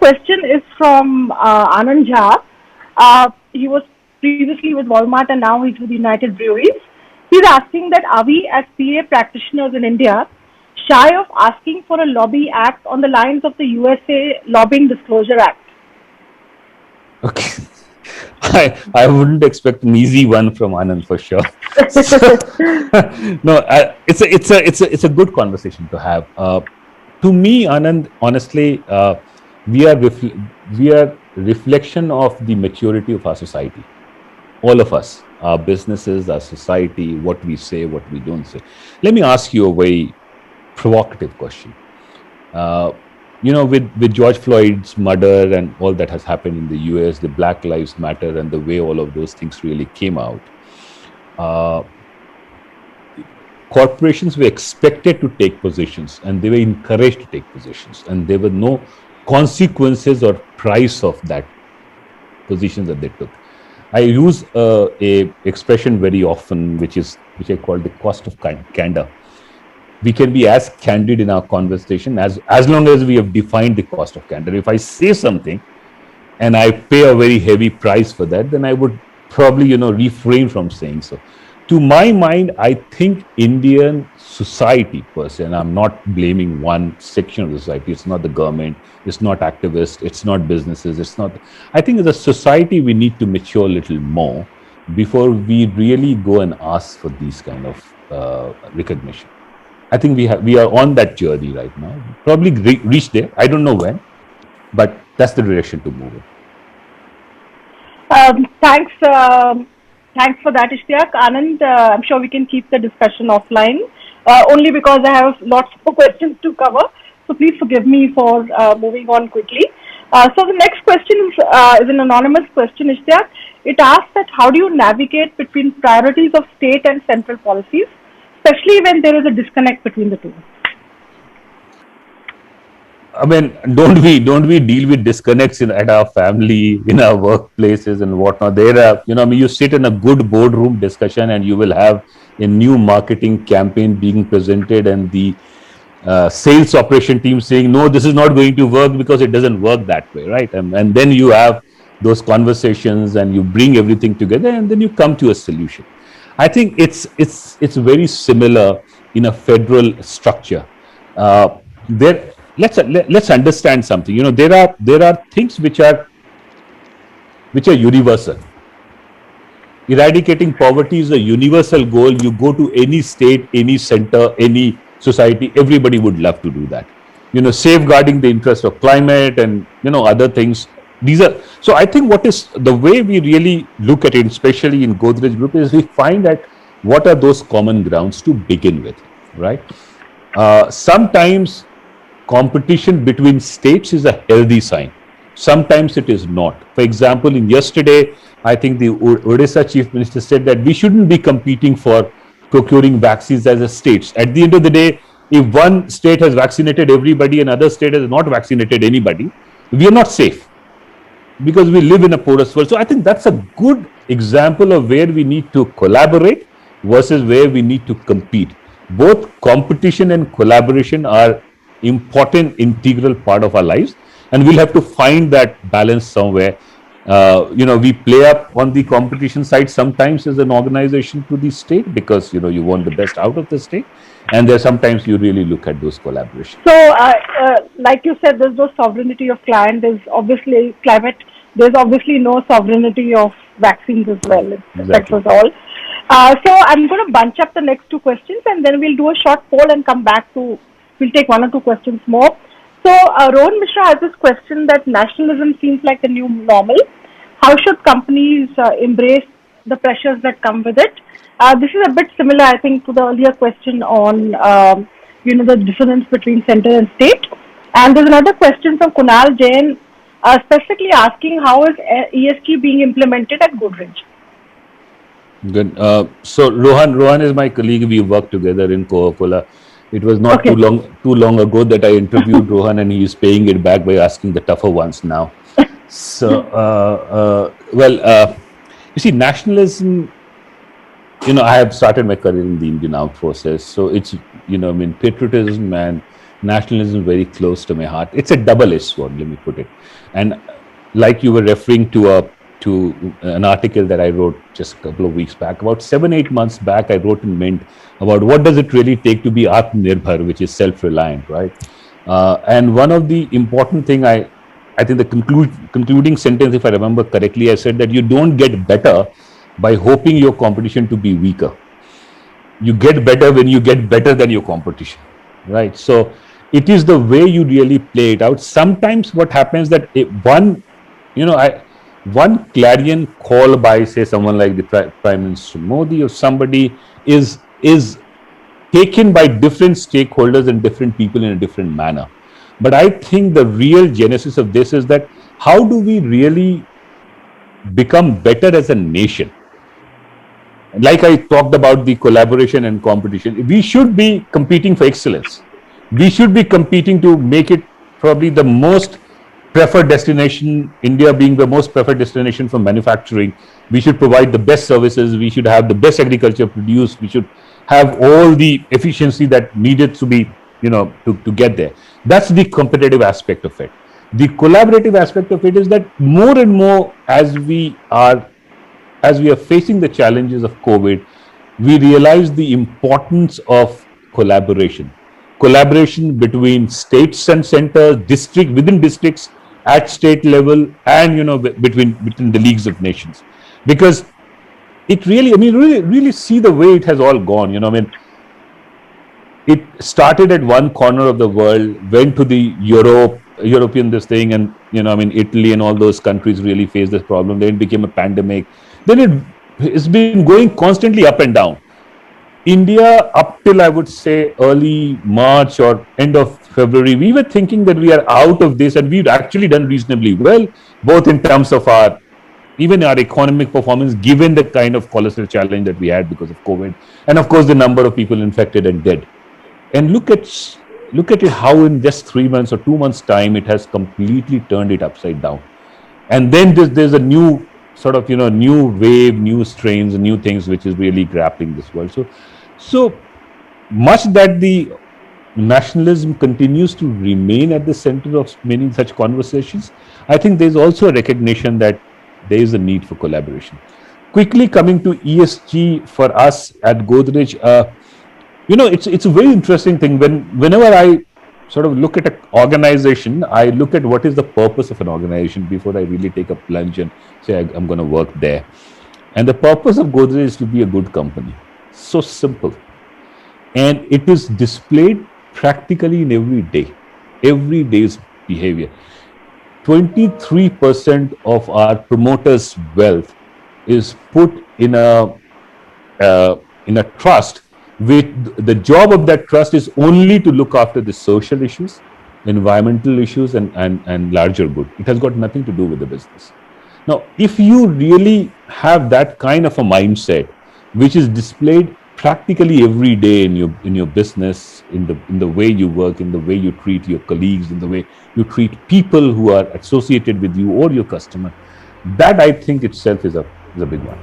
question is from Anand Jha. He was previously with Walmart and now he's with United Breweries. He's asking that are we as PA practitioners in India shy of asking for a lobby act on the lines of the USA Lobbying Disclosure Act? Okay. I wouldn't expect an easy one from Anand for sure. No, it's a good conversation to have. To me, Anand, honestly, we are reflection of the maturity of our society. All of us, our businesses, our society, what we say, what we don't say. Let me ask you a very provocative question. Uh, with George Floyd's murder and all that has happened in the US, the Black Lives Matter, and the way all of those things really came out, uh, corporations were expected to take positions and they were encouraged to take positions, and there were no consequences or price of that position that they took. I use a expression very often, which I call the cost of candor. We can be as candid in our conversation as long as we have defined the cost of candor. If I say something and I pay a very heavy price for that, then I would probably refrain from saying so. To my mind, I think Indian society per se, and I'm not blaming one section of the society. It's not the government, it's not activists, it's not businesses, it's not. I think as a society we need to mature a little more before we really go and ask for these kind of recognition. I think we are on that journey right now. Probably reach there. I don't know when, but that's the direction to move in. Thanks. Thanks for that, Ishtiaq. Anand, I'm sure we can keep the discussion offline, only because I have lots of questions to cover. So please forgive me for moving on quickly. So the next question is an anonymous question, Ishtiaq. It asks that how do you navigate between priorities of state and central policies, especially when there is a disconnect between the two? I mean, don't we deal with disconnects at our family, in our workplaces, and whatnot? There are, you sit in a good boardroom discussion, and you will have a new marketing campaign being presented, and the sales operation team saying, "No, this is not going to work because it doesn't work that way," right? And then you have those conversations, and you bring everything together, and then you come to a solution. I think it's very similar in a federal structure. There, let's understand something. There are things which are universal. Eradicating poverty is a universal goal. You go to any state, any center, any society, everybody would love to do that. Safeguarding the interest of climate and other things. These are so. I think what is the way we really look at it, especially in Godrej Group, is we find that what are those common grounds to begin with, right? Sometimes competition between states is a healthy sign. Sometimes it is not. For example, in yesterday, I think the Odisha Chief Minister said that we shouldn't be competing for procuring vaccines as a states. At the end of the day, if one state has vaccinated everybody and another state has not vaccinated anybody, we are not safe because we live in a porous world. So I think that's a good example of where we need to collaborate versus where we need to compete. Both competition and collaboration are important, integral part of our lives, and we'll have to find that balance somewhere. We play up on the competition side sometimes as an organization to the state because you want the best out of the state, and there sometimes you really look at those collaborations. So, like you said, there's no sovereignty of client. There's obviously climate. There's obviously no sovereignty of vaccines as well. It affects us all. So I'm going to bunch up the next two questions, and then we'll do a short poll and come back to. We'll take one or two questions more. So Rohan Mishra has this question that nationalism seems like the new normal. How should companies embrace the pressures that come with it? This is a bit similar, I think, to the earlier question on the dissonance between center and state. And there's another question from Kunal Jain, specifically asking how is ESG being implemented at Godrej? Good. So Rohan is my colleague. We work together in Coca-Cola. It was not too long ago that I interviewed Rohan, and he is paying it back by asking the tougher ones now. So, you see, nationalism. I have started my career in the Indian Armed Forces, so it's patriotism and nationalism is very close to my heart. It's a double-edged sword, let me put it. And like you were referring to an article that I wrote just a couple of weeks back, about 7-8 months back, I wrote in Mint about what does it really take to be Atmanirbhar, which is self-reliant, right? And one of the important thing I think the concluding sentence, if I remember correctly, I said that you don't get better by hoping your competition to be weaker. You get better when you get better than your competition, right? So it is the way you really play it out. Sometimes what happens that one clarion call by, say, someone like the Prime Minister Modi or somebody is taken by different stakeholders and different people in a different manner. But I think the real genesis of this is that how do we really become better as a nation? Like I talked about the collaboration and competition, we should be competing for excellence. We should be competing to make it probably the most preferred destination, India being the most preferred destination for manufacturing. We should provide the best services. We should have the best agriculture produced. We should have all the efficiency that needed to be, to get there. That's the competitive aspect of it. The collaborative aspect of it is that more and more as we are facing the challenges of COVID, we realize the importance of collaboration between states and centers, within districts, at state level, and between the leagues of nations, because it really, really see the way it has all gone. It started at one corner of the world, went to the European this thing, and Italy and all those countries really faced this problem. Then it became a pandemic. Then it's been going constantly up and down. India, up till I would say early March or end of February, we were thinking that we are out of this, and we've actually done reasonably well, both in terms of even our economic performance, given the kind of colossal challenge that we had because of COVID, and of course the number of people infected and dead. And look at it, how in just 3 months or 2 months time it has completely turned it upside down. And then there's a new sort of new wave, new strains, new things which is really grappling this world. So much that the nationalism continues to remain at the center of many such conversations, I think there's also a recognition that there is a need for collaboration. Quickly coming to ESG for us at Godrej, it's a very interesting thing. Whenever I sort of look at an organization, I look at what is the purpose of an organization before I really take a plunge and say I'm going to work there. And the purpose of Godrej is to be a good company. So simple. And it is displayed practically in every day's behavior. 23% of our promoters' wealth is put in a trust. With the job of that trust is only to look after the social issues, environmental issues, and larger good. It has got nothing to do with the business. Now, if you really have that kind of a mindset, which is displayed practically every day in your business, in the way you work, in the way you treat your colleagues, in the way you treat people who are associated with you or your customer, that I think itself is a big one.